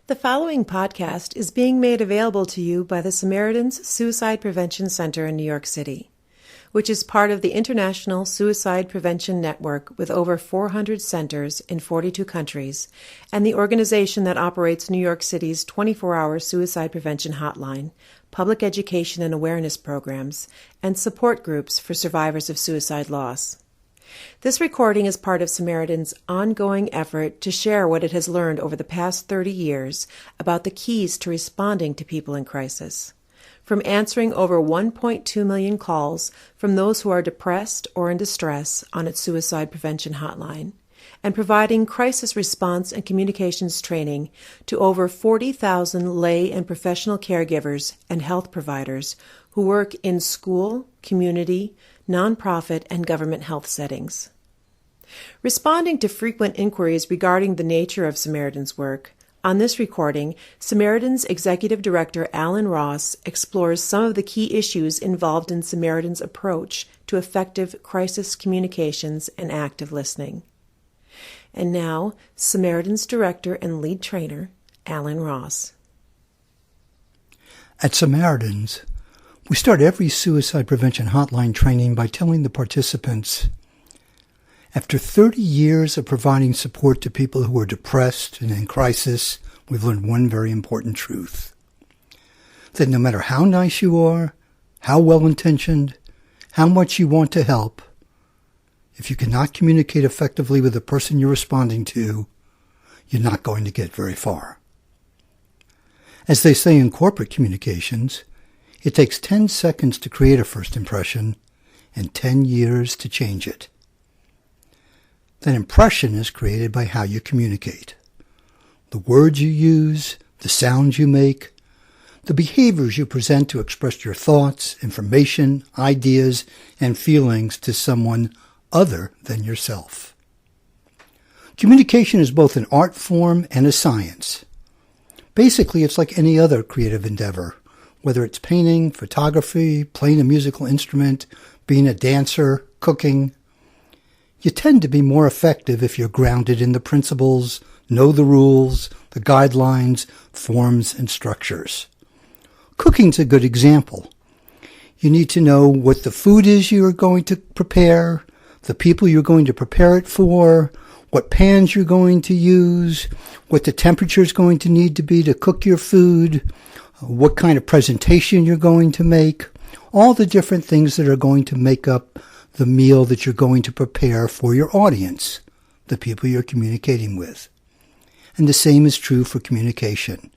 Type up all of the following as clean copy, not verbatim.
The following podcast is being made available to you by the Samaritans Suicide Prevention Center in New York City, which is part of the International Suicide Prevention Network with over 400 centers in 42 countries, and the organization that operates New York City's 24-hour suicide prevention hotline, public education and awareness programs, and support groups for survivors of suicide loss. This recording is part of Samaritan's ongoing effort to share what it has learned over the past 30 years about the keys to responding to people in crisis. From answering over 1.2 million calls from those who are depressed or in distress on its suicide prevention hotline, and providing crisis response and communications training to over 40,000 lay and professional caregivers and health providers who work in school, community, nonprofit, and government health settings. Responding to frequent inquiries regarding the nature of Samaritan's work, on this recording, Samaritan's Executive Director Alan Ross explores some of the key issues involved in Samaritan's approach to effective crisis communications and active listening. And now, Samaritan's Director and Lead Trainer, Alan Ross. At Samaritans, we start every suicide prevention hotline training by telling the participants, after 30 years of providing support to people who are depressed and in crisis, we've learned one very important truth. That no matter how nice you are, how well-intentioned, how much you want to help, if you cannot communicate effectively with the person you're responding to, you're not going to get very far. As they say in corporate communications, it takes 10 seconds to create a first impression and 10 years to change it. That impression is created by how you communicate. The words you use, the sounds you make, the behaviors you present to express your thoughts, information, ideas, and feelings to someone other than yourself. Communication is both an art form and a science. Basically, it's like any other creative endeavor, whether it's painting, photography, playing a musical instrument, being a dancer, cooking. You tend to be more effective if you're grounded in the principles, know the rules, the guidelines, forms, and structures. Cooking's a good example. You need to know what the food is you're going to prepare, the people you're going to prepare it for, what pans you're going to use, what the temperature is going to need to be to cook your food, what kind of presentation you're going to make, all the different things that are going to make up the meal that you're going to prepare for your audience, the people you're communicating with. And the same is true for communication.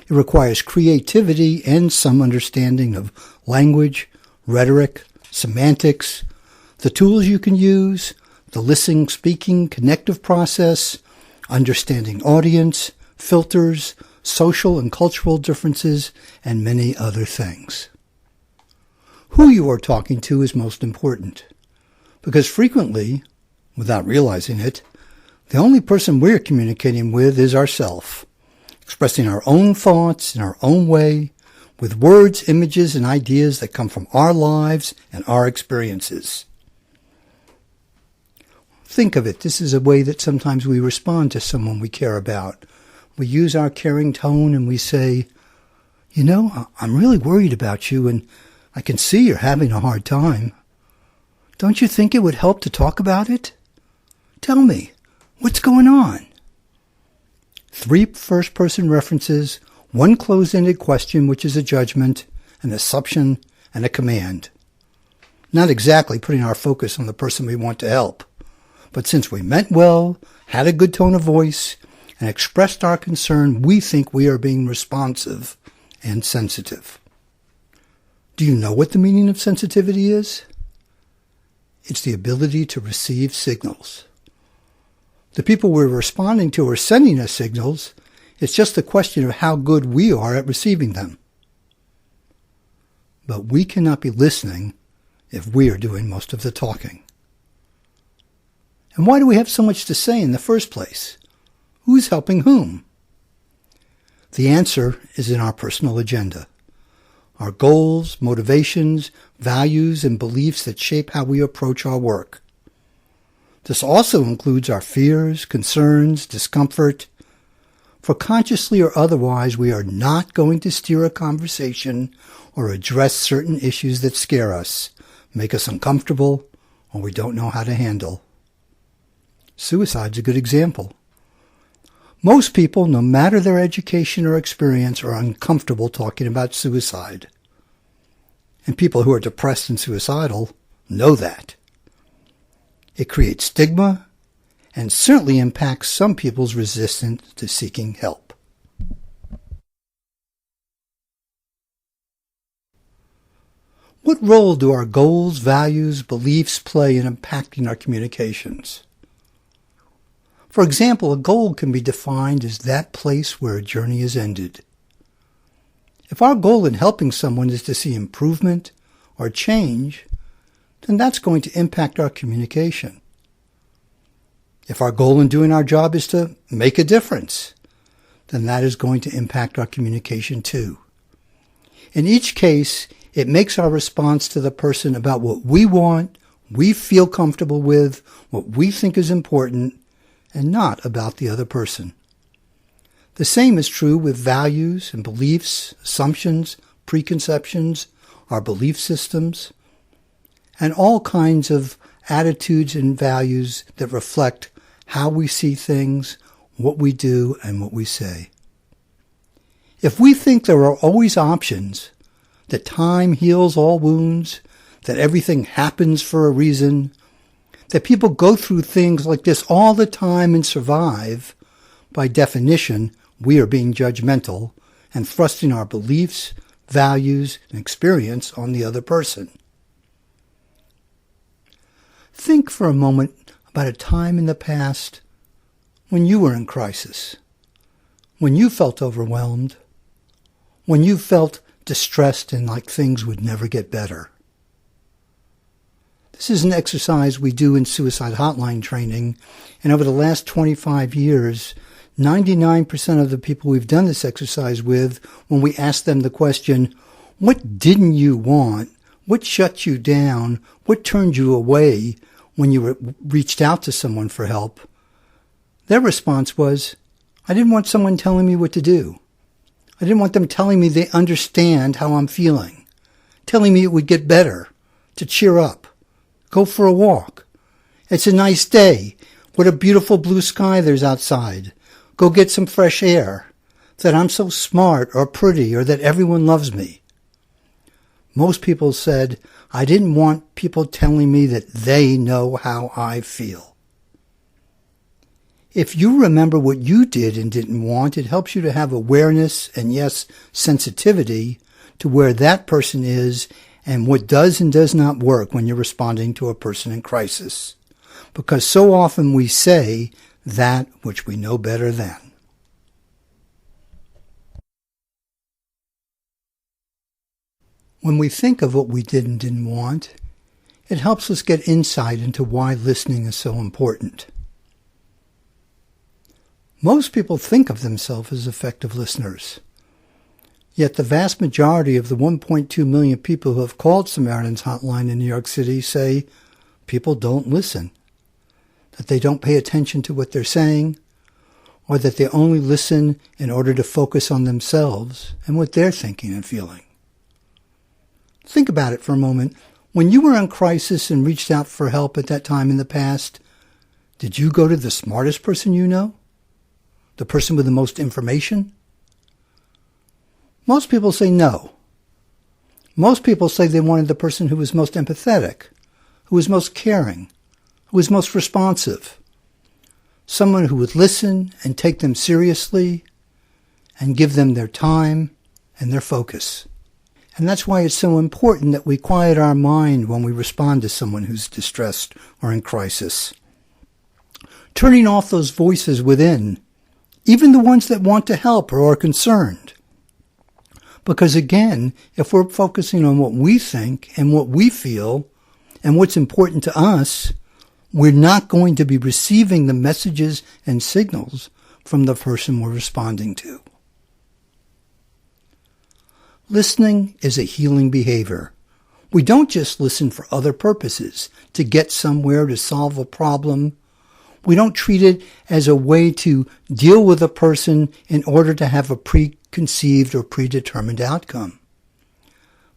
It requires creativity and some understanding of language, rhetoric, semantics, the tools you can use, the listening, speaking, connective process, understanding audience, filters, social and cultural differences, and many other things. Who you are talking to is most important, because frequently, without realizing it, the only person we're communicating with is ourselves, expressing our own thoughts in our own way, with words, images, and ideas that come from our lives and our experiences. Think of it, this is a way that sometimes we respond to someone we care about. We use our caring tone and we say, you know, I'm really worried about you and I can see you're having a hard time. Don't you think it would help to talk about it? Tell me, what's going on? 3 first-person references, 1 closed-ended question, which is a judgment, an assumption, and a command. Not exactly putting our focus on the person we want to help, but since we meant well, had a good tone of voice, and expressed our concern, we think we are being responsive and sensitive. Do you know what the meaning of sensitivity is? It's the ability to receive signals. The people we're responding to are sending us signals. It's just a question of how good we are at receiving them. But we cannot be listening if we are doing most of the talking. And why do we have so much to say in the first place? Who's helping whom? The answer is in our personal agenda. Our goals, motivations, values, and beliefs that shape how we approach our work. This also includes our fears, concerns, discomfort, For consciously or otherwise, we are not going to steer a conversation or address certain issues that scare us, make us uncomfortable, or we don't know how to handle. Suicide's a good example. Most people, no matter their education or experience, are uncomfortable talking about suicide. And people who are depressed and suicidal know that. It creates stigma and certainly impacts some people's resistance to seeking help. What role do our goals, values, beliefs play in impacting our communications? For example, a goal can be defined as that place where a journey is ended. If our goal in helping someone is to see improvement or change, then that's going to impact our communication. If our goal in doing our job is to make a difference, then that is going to impact our communication too. In each case, it makes our response to the person about what we want, we feel comfortable with, what we think is important, and not about the other person. The same is true with values and beliefs, assumptions, preconceptions, our belief systems, and all kinds of attitudes and values that reflect how we see things, what we do, and what we say. If we think there are always options, that time heals all wounds, that everything happens for a reason, that people go through things like this all the time and survive, by definition, we are being judgmental and thrusting our beliefs, values, and experience on the other person. Think for a moment about a time in the past when you were in crisis, when you felt overwhelmed, when you felt distressed and like things would never get better. This is an exercise we do in suicide hotline training, and over the last 25 years, 99% of the people we've done this exercise with, when we ask them the question, what didn't you want? What shut you down? What turned you away when you reached out to someone for help? Their response was, I didn't want someone telling me what to do. I didn't want them telling me they understand how I'm feeling, telling me it would get better, to cheer up, go for a walk. It's a nice day. What a beautiful blue sky there's outside. Go get some fresh air. That I'm so smart or pretty or that everyone loves me. Most people said, I didn't want people telling me that they know how I feel. If you remember what you did and didn't want, it helps you to have awareness and, yes, sensitivity to where that person is and what does and does not work when you're responding to a person in crisis. Because so often we say that which we know better than. When we think of what we did and didn't want, it helps us get insight into why listening is so important. Most people think of themselves as effective listeners. Yet the vast majority of the 1.2 million people who have called Samaritans hotline in New York City say people don't listen, that they don't pay attention to what they're saying, or that they only listen in order to focus on themselves and what they're thinking and feeling. Think about it for a moment. When you were in crisis and reached out for help at that time in the past, did you go to the smartest person you know? The person with the most information? Most people say no. Most people say they wanted the person who was most empathetic, who was most caring, who was most responsive. Someone who would listen and take them seriously and give them their time and their focus. And that's why it's so important that we quiet our mind when we respond to someone who's distressed or in crisis. Turning off those voices within, even the ones that want to help or are concerned. Because again, if we're focusing on what we think and what we feel and what's important to us, we're not going to be receiving the messages and signals from the person we're responding to. Listening is a healing behavior. We don't just listen for other purposes, to get somewhere, to solve a problem. We don't treat it as a way to deal with a person in order to have a preconceived or predetermined outcome.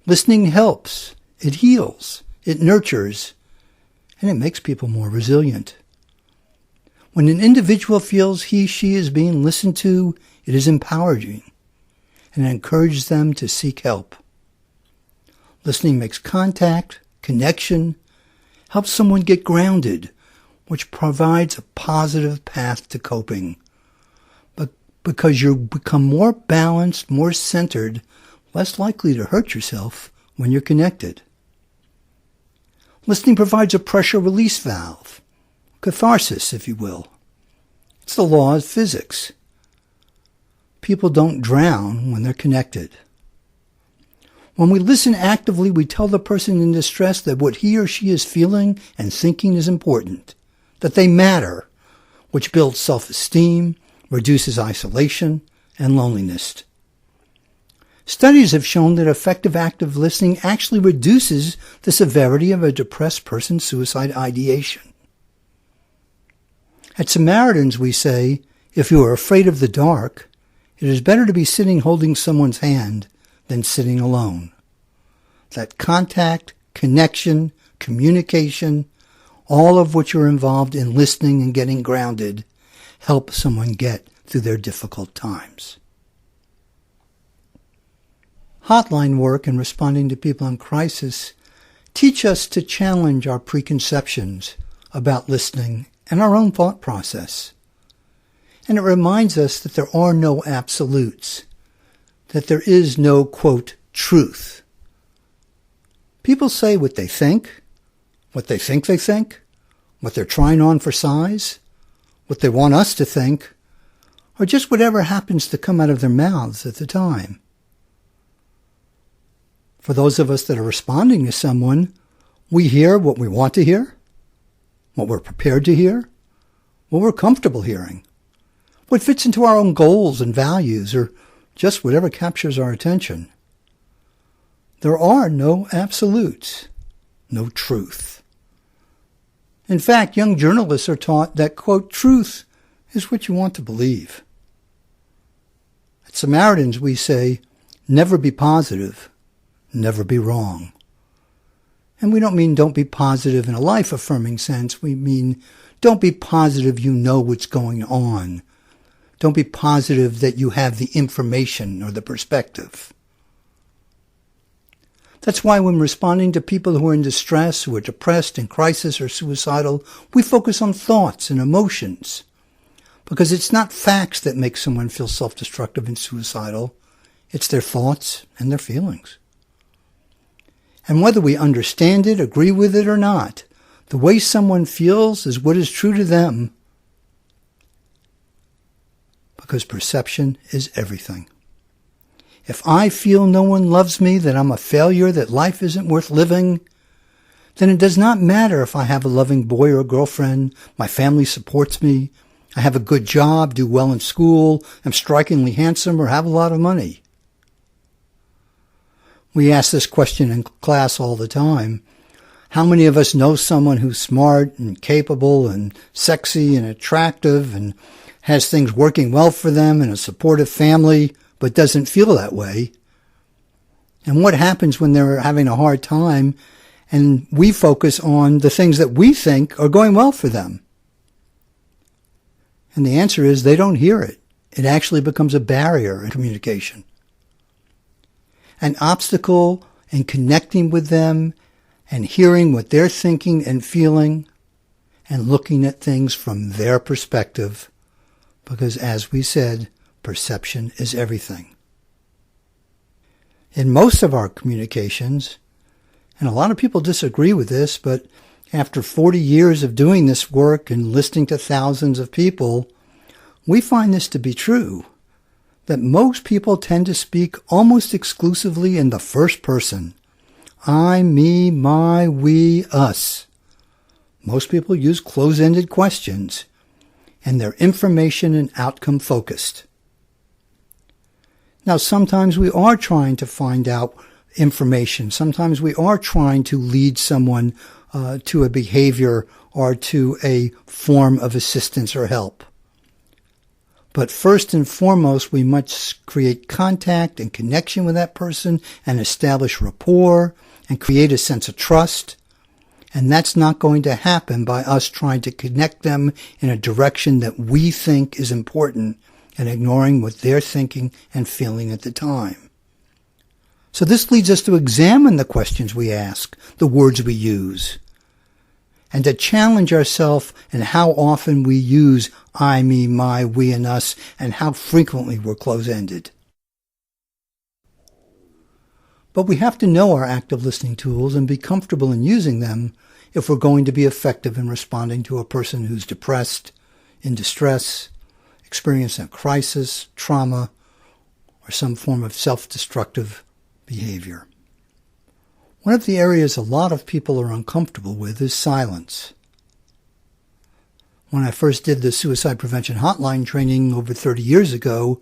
Listening helps. It heals. It nurtures. And it makes people more resilient. When an individual feels she is being listened to, it is empowering and it encourages them to seek help. Listening makes contact, connection, helps someone get grounded, which provides a positive path to coping. But because you become more balanced, more centered, less likely to hurt yourself when you're connected. Listening provides a pressure release valve, catharsis, if you will. It's the law of physics. People don't drown when they're connected. When we listen actively, we tell the person in distress that what he or she is feeling and thinking is important, that they matter, which builds self-esteem, reduces isolation and loneliness. Studies have shown that effective active listening actually reduces the severity of a depressed person's suicide ideation. At Samaritans, we say, if you are afraid of the dark, it is better to be sitting holding someone's hand than sitting alone. That contact, connection, communication, all of which are involved in listening and getting grounded, help someone get through their difficult times. Hotline work and responding to people in crisis teach us to challenge our preconceptions about listening and our own thought process. And it reminds us that there are no absolutes, that there is no, quote, truth. People say what they think they think, what they're trying on for size, what they want us to think, or just whatever happens to come out of their mouths at the time. For those of us that are responding to someone, we hear what we want to hear, what we're prepared to hear, what we're comfortable hearing, what fits into our own goals and values, or just whatever captures our attention. There are no absolutes, no truth. In fact, young journalists are taught that, quote, truth is what you want to believe. At Samaritans, we say, never be positive, never be wrong. And we don't mean don't be positive in a life-affirming sense. We mean don't be positive you know what's going on. Don't be positive that you have the information or the perspective. That's why when responding to people who are in distress, who are depressed, in crisis, or suicidal, we focus on thoughts and emotions. Because it's not facts that make someone feel self-destructive and suicidal. It's their thoughts and their feelings. And whether we understand it, agree with it or not, the way someone feels is what is true to them. Because perception is everything. If I feel no one loves me, that I'm a failure, that life isn't worth living, then it does not matter if I have a loving boy or girlfriend, my family supports me, I have a good job, do well in school, am strikingly handsome, or have a lot of money. We ask this question in class all the time. How many of us know someone who's smart and capable and sexy and attractive and has things working well for them and a supportive family, but doesn't feel that way? And what happens when they're having a hard time and we focus on the things that we think are going well for them? And the answer is they don't hear it. It actually becomes a barrier in communication. An obstacle in connecting with them and hearing what they're thinking and feeling and looking at things from their perspective. Because as we said, perception is everything. In most of our communications, and a lot of people disagree with this, but after 40 years of doing this work and listening to thousands of people, we find this to be true, that most people tend to speak almost exclusively in the first person. I, me, my, we, us. Most people use close-ended questions, and they're information and outcome focused. Now, sometimes we are trying to find out information. Sometimes we are trying to lead someone to a behavior or to a form of assistance or help. But first and foremost, we must create contact and connection with that person and establish rapport and create a sense of trust. And that's not going to happen by us trying to connect them in a direction that we think is important and ignoring what they're thinking and feeling at the time. So this leads us to examine the questions we ask, the words we use, and to challenge ourselves in how often we use I, me, my, we, and us, and how frequently we're close-ended. But we have to know our active listening tools and be comfortable in using them if we're going to be effective in responding to a person who's depressed, in distress, experiencing a crisis, trauma, or some form of self-destructive behavior. One of the areas a lot of people are uncomfortable with is silence. When I first did the suicide prevention hotline training over 30 years ago,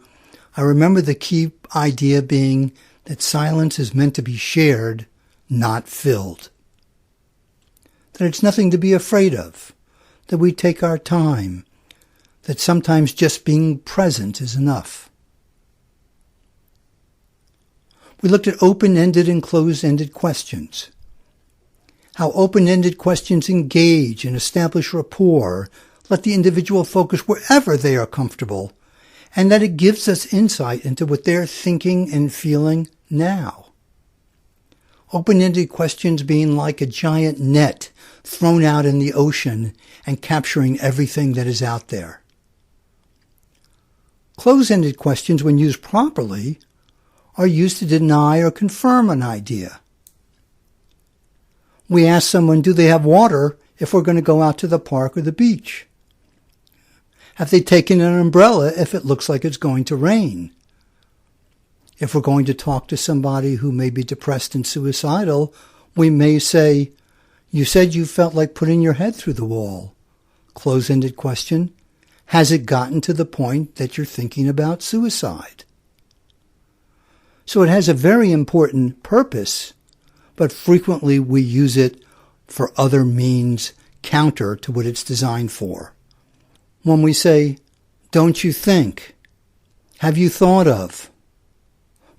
I remember the key idea being that silence is meant to be shared, not filled. That it's nothing to be afraid of, that we take our time, that sometimes just being present is enough. We looked at open-ended and closed-ended questions. How open-ended questions engage and establish rapport, let the individual focus wherever they are comfortable, and that it gives us insight into what they're thinking and feeling now. Open-ended questions being like a giant net thrown out in the ocean and capturing everything that is out there. Closed-ended questions, when used properly, are used to deny or confirm an idea. We ask someone, do they have water if we're going to go out to the park or the beach? Have they taken an umbrella if it looks like it's going to rain? If we're going to talk to somebody who may be depressed and suicidal, we may say, you said you felt like putting your head through the wall. Close-ended question. Has it gotten to the point that you're thinking about suicide? So it has a very important purpose, but frequently we use it for other means counter to what it's designed for. When we say, don't you think? Have you thought of?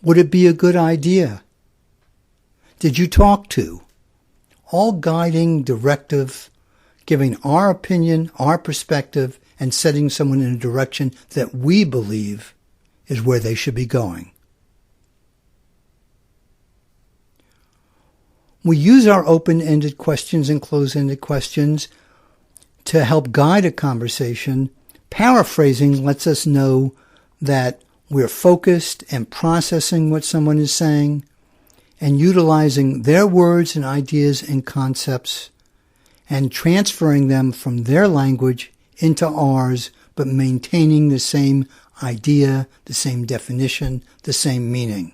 Would it be a good idea? Did you talk to? All guiding, directive, giving our opinion, our perspective, and setting someone in a direction that we believe is where they should be going. We use our open-ended questions and closed-ended questions to help guide a conversation. Paraphrasing lets us know that we're focused and processing what someone is saying and utilizing their words and ideas and concepts and transferring them from their language into ours, but maintaining the same idea, the same definition, the same meaning.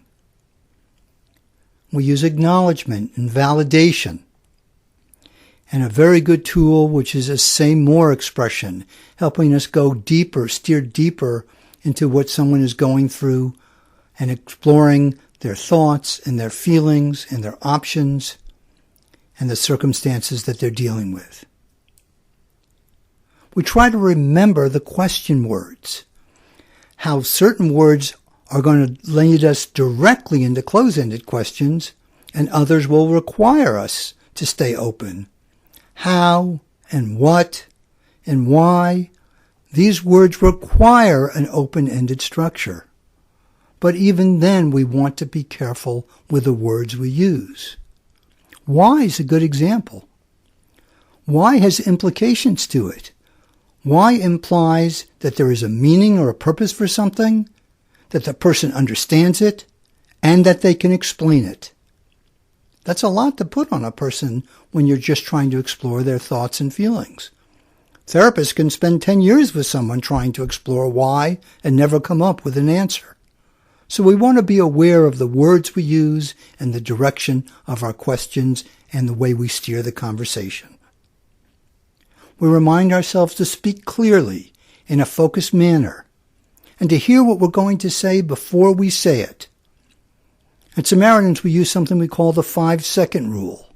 We use acknowledgement and validation. And a very good tool, which is a say more expression, helping us go deeper, steer deeper into what someone is going through and exploring their thoughts and their feelings and their options and the circumstances that they're dealing with. We try to remember the question words, how certain words are going to lead us directly into close-ended questions, and others will require us to stay open. How and what and why, these words require an open-ended structure. But even then, we want to be careful with the words we use. Why is a good example. Why has implications to it. Why implies that there is a meaning or a purpose for something, that the person understands it, and that they can explain it. That's a lot to put on a person when you're just trying to explore their thoughts and feelings. Therapists can spend 10 years with someone trying to explore why and never come up with an answer. So we want to be aware of the words we use and the direction of our questions and the way we steer the conversation. We remind ourselves to speak clearly in a focused manner and to hear what we're going to say before we say it. At Samaritans, we use something we call the 5-second rule,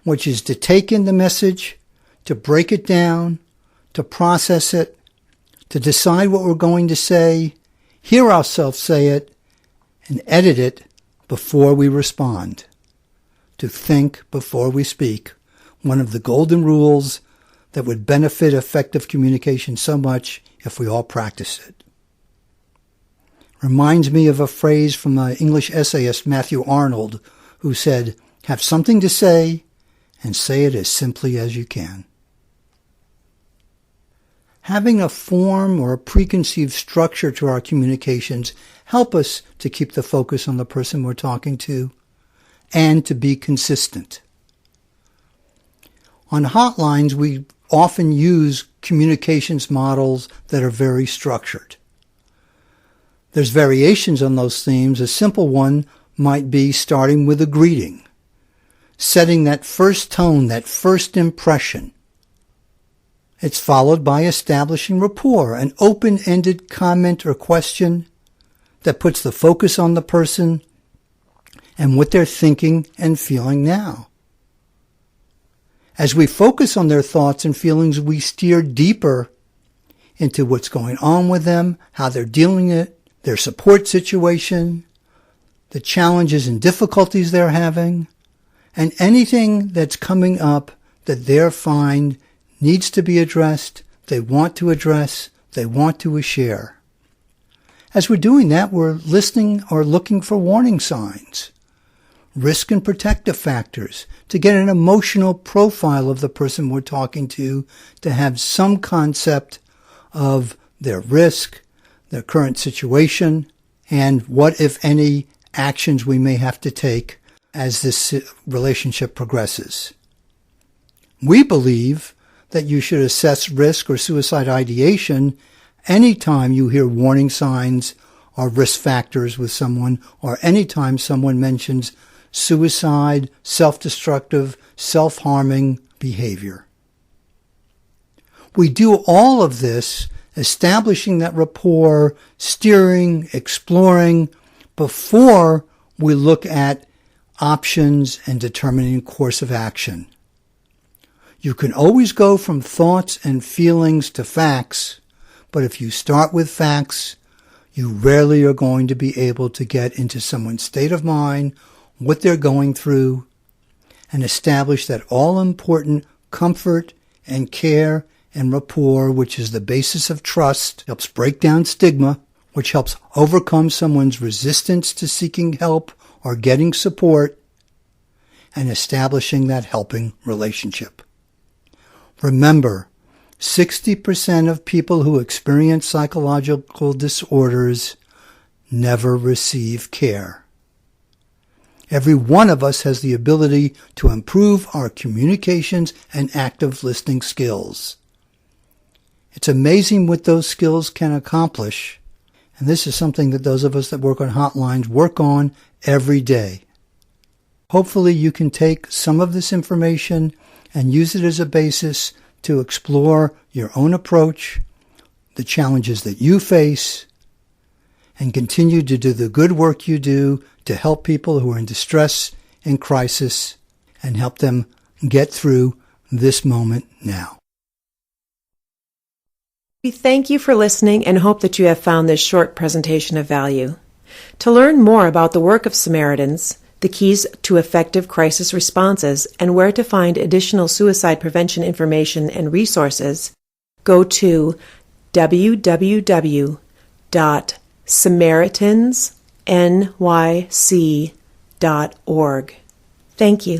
which is to take in the message, to break it down, to process it, to decide what we're going to say, hear ourselves say it, and edit it before we respond. To think before we speak, one of the golden rules that would benefit effective communication so much if we all practice it. Reminds me of a phrase from the English essayist Matthew Arnold, who said, "Have something to say, and say it as simply as you can." Having a form or a preconceived structure to our communications help us to keep the focus on the person we're talking to and to be consistent. On hotlines, we often use communications models that are very structured. There's variations on those themes. A simple one might be starting with a greeting, setting that first tone, that first impression. It's followed by establishing rapport, an open-ended comment or question that puts the focus on the person and what they're thinking and feeling now. As we focus on their thoughts and feelings, we steer deeper into what's going on with them, how they're dealing with it, their support situation, the challenges and difficulties they're having, and anything that's coming up that they find needs to be addressed, they want to address, they want to share. As we're doing that, we're listening or looking for warning signs, risk and protective factors, to get an emotional profile of the person we're talking to have some concept of their risk, their current situation, and what, if any, actions we may have to take as this relationship progresses. We believe that you should assess risk or suicide ideation anytime you hear warning signs or risk factors with someone, or anytime someone mentions suicide, self-destructive, self-harming behavior. We do all of this establishing that rapport, steering, exploring, before we look at options and determining course of action. You can always go from thoughts and feelings to facts, but if you start with facts, you rarely are going to be able to get into someone's state of mind, what they're going through, and establish that all-important comfort and care and rapport, which is the basis of trust, helps break down stigma, which helps overcome someone's resistance to seeking help or getting support, and establishing that helping relationship. Remember, 60% of people who experience psychological disorders never receive care. Every one of us has the ability to improve our communications and active listening skills. It's amazing what those skills can accomplish, and this is something that those of us that work on hotlines work on every day. Hopefully you can take some of this information and use it as a basis to explore your own approach, the challenges that you face, and continue to do the good work you do to help people who are in distress and crisis and help them get through this moment now. We thank you for listening and hope that you have found this short presentation of value. To learn more about the work of Samaritans, the keys to effective crisis responses, and where to find additional suicide prevention information and resources, go to www.samaritansnyc.org. Thank you.